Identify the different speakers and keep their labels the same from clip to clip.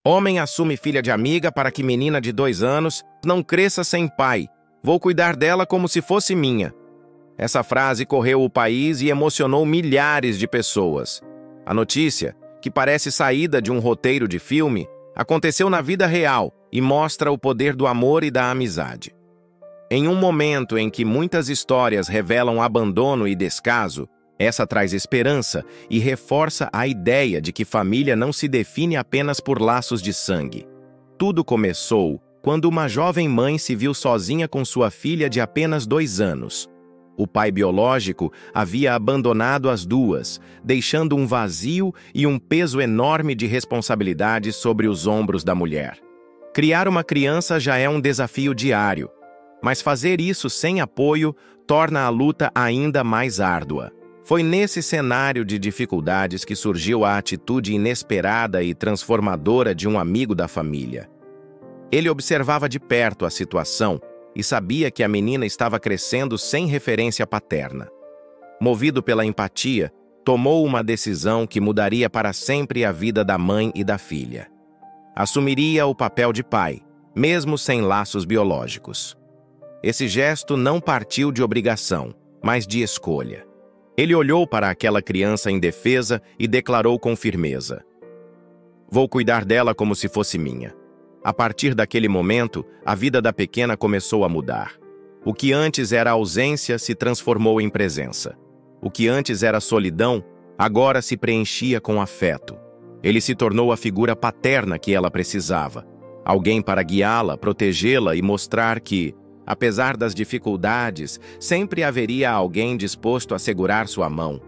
Speaker 1: Homem assume filha de amiga para que menina de 2 anos não cresça sem pai. Vou cuidar dela como se fosse minha. Essa frase correu o país e emocionou milhares de pessoas. A notícia, que parece saída de um roteiro de filme, aconteceu na vida real e mostra o poder do amor e da amizade. Em um momento em que muitas histórias revelam abandono e descaso, essa traz esperança e reforça a ideia de que família não se define apenas por laços de sangue. Tudo começou quando uma jovem mãe se viu sozinha com sua filha de apenas 2 anos. O pai biológico havia abandonado as duas, deixando um vazio e um peso enorme de responsabilidade sobre os ombros da mulher. Criar uma criança já é um desafio diário, mas fazer isso sem apoio torna a luta ainda mais árdua. Foi nesse cenário de dificuldades que surgiu a atitude inesperada e transformadora de um amigo da família. Ele observava de perto a situação e sabia que a menina estava crescendo sem referência paterna. Movido pela empatia, tomou uma decisão que mudaria para sempre a vida da mãe e da filha. Assumiria o papel de pai, mesmo sem laços biológicos. Esse gesto não partiu de obrigação, mas de escolha. Ele olhou para aquela criança indefesa e declarou com firmeza: "Vou cuidar dela como se fosse minha." A partir daquele momento, a vida da pequena começou a mudar. O que antes era ausência se transformou em presença. O que antes era solidão, agora se preenchia com afeto. Ele se tornou a figura paterna que ela precisava. Alguém para guiá-la, protegê-la e mostrar que, apesar das dificuldades, sempre haveria alguém disposto a segurar sua mão.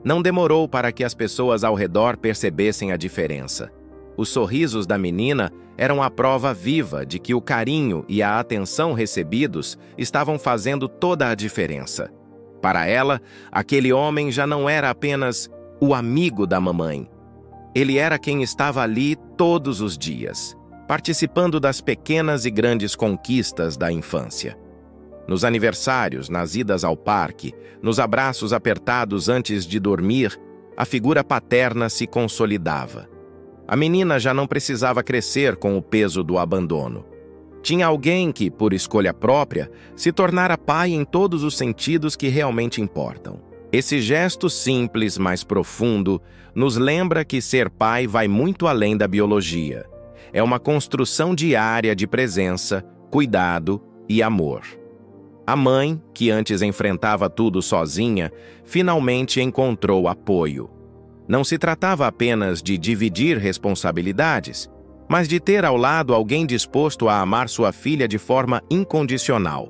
Speaker 1: Não demorou para que as pessoas ao redor percebessem a diferença. Os sorrisos da menina eram a prova viva de que o carinho e a atenção recebidos estavam fazendo toda a diferença. Para ela, aquele homem já não era apenas o amigo da mamãe. Ele era quem estava ali todos os dias, participando das pequenas e grandes conquistas da infância. Nos aniversários, nas idas ao parque, nos abraços apertados antes de dormir, a figura paterna se consolidava. A menina já não precisava crescer com o peso do abandono. Tinha alguém que, por escolha própria, se tornara pai em todos os sentidos que realmente importam. Esse gesto simples, mas profundo, nos lembra que ser pai vai muito além da biologia. É uma construção diária de presença, cuidado e amor. A mãe, que antes enfrentava tudo sozinha, finalmente encontrou apoio. Não se tratava apenas de dividir responsabilidades, mas de ter ao lado alguém disposto a amar sua filha de forma incondicional.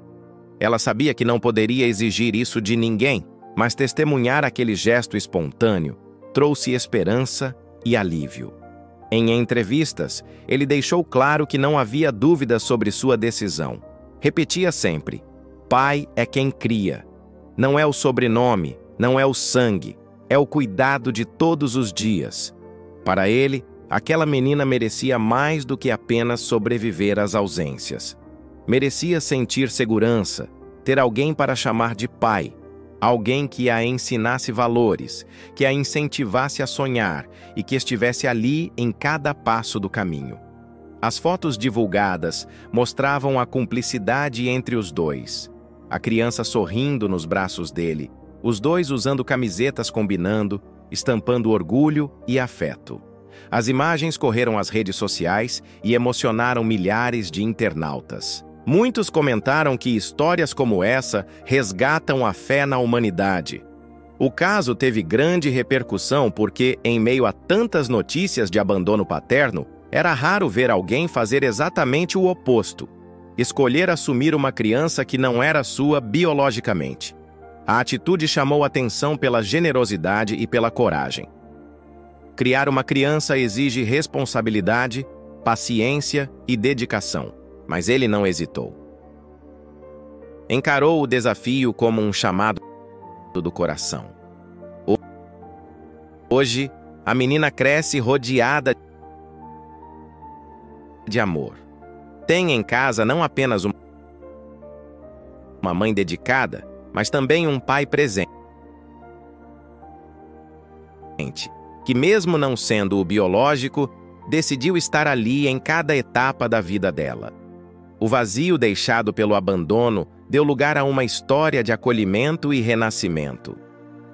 Speaker 1: Ela sabia que não poderia exigir isso de ninguém, mas testemunhar aquele gesto espontâneo trouxe esperança e alívio. Em entrevistas, ele deixou claro que não havia dúvida sobre sua decisão. Repetia sempre: pai é quem cria. Não é o sobrenome, não é o sangue, é o cuidado de todos os dias. Para ele, aquela menina merecia mais do que apenas sobreviver às ausências. Merecia sentir segurança, ter alguém para chamar de pai, alguém que a ensinasse valores, que a incentivasse a sonhar e que estivesse ali em cada passo do caminho. As fotos divulgadas mostravam a cumplicidade entre os dois. A criança sorrindo nos braços dele, os dois usando camisetas combinando, estampando orgulho e afeto. As imagens correram às redes sociais e emocionaram milhares de internautas. Muitos comentaram que histórias como essa resgatam a fé na humanidade. O caso teve grande repercussão porque, em meio a tantas notícias de abandono paterno, era raro ver alguém fazer exatamente o oposto: escolher assumir uma criança que não era sua biologicamente. A atitude chamou atenção pela generosidade e pela coragem. Criar uma criança exige responsabilidade, paciência e dedicação, mas ele não hesitou. Encarou o desafio como um chamado do coração. Hoje, a menina cresce rodeada de amor. Tem em casa não apenas uma mãe dedicada, mas também um pai presente, que mesmo não sendo o biológico, decidiu estar ali em cada etapa da vida dela. O vazio deixado pelo abandono deu lugar a uma história de acolhimento e renascimento.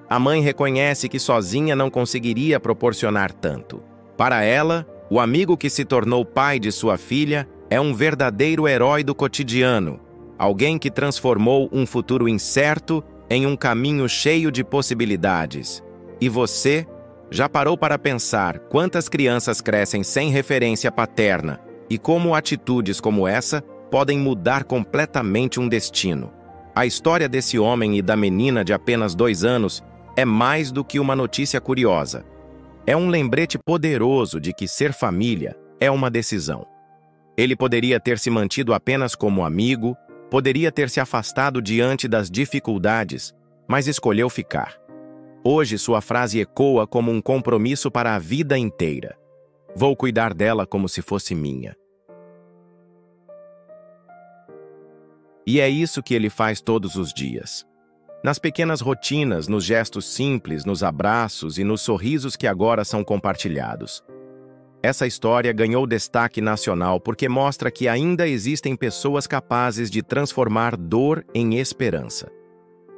Speaker 1: A mãe reconhece que sozinha não conseguiria proporcionar tanto. Para ela, o amigo que se tornou pai de sua filha é um verdadeiro herói do cotidiano, alguém que transformou um futuro incerto em um caminho cheio de possibilidades. E você já parou para pensar quantas crianças crescem sem referência paterna e como atitudes como essa podem mudar completamente um destino? A história desse homem e da menina de apenas 2 anos é mais do que uma notícia curiosa. É um lembrete poderoso de que ser família é uma decisão. Ele poderia ter se mantido apenas como amigo, poderia ter se afastado diante das dificuldades, mas escolheu ficar. Hoje sua frase ecoa como um compromisso para a vida inteira. Vou cuidar dela como se fosse minha. E é isso que ele faz todos os dias. Nas pequenas rotinas, nos gestos simples, nos abraços e nos sorrisos que agora são compartilhados. Essa história ganhou destaque nacional porque mostra que ainda existem pessoas capazes de transformar dor em esperança.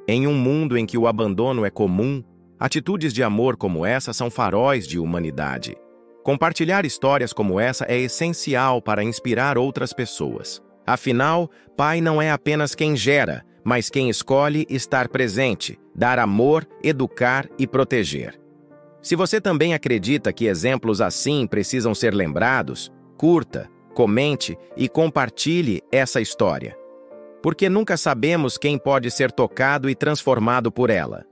Speaker 1: Em um mundo em que o abandono é comum, atitudes de amor como essa são faróis de humanidade. Compartilhar histórias como essa é essencial para inspirar outras pessoas. Afinal, pai não é apenas quem gera, mas quem escolhe estar presente, dar amor, educar e proteger. Se você também acredita que exemplos assim precisam ser lembrados, curta, comente e compartilhe essa história. Porque nunca sabemos quem pode ser tocado e transformado por ela.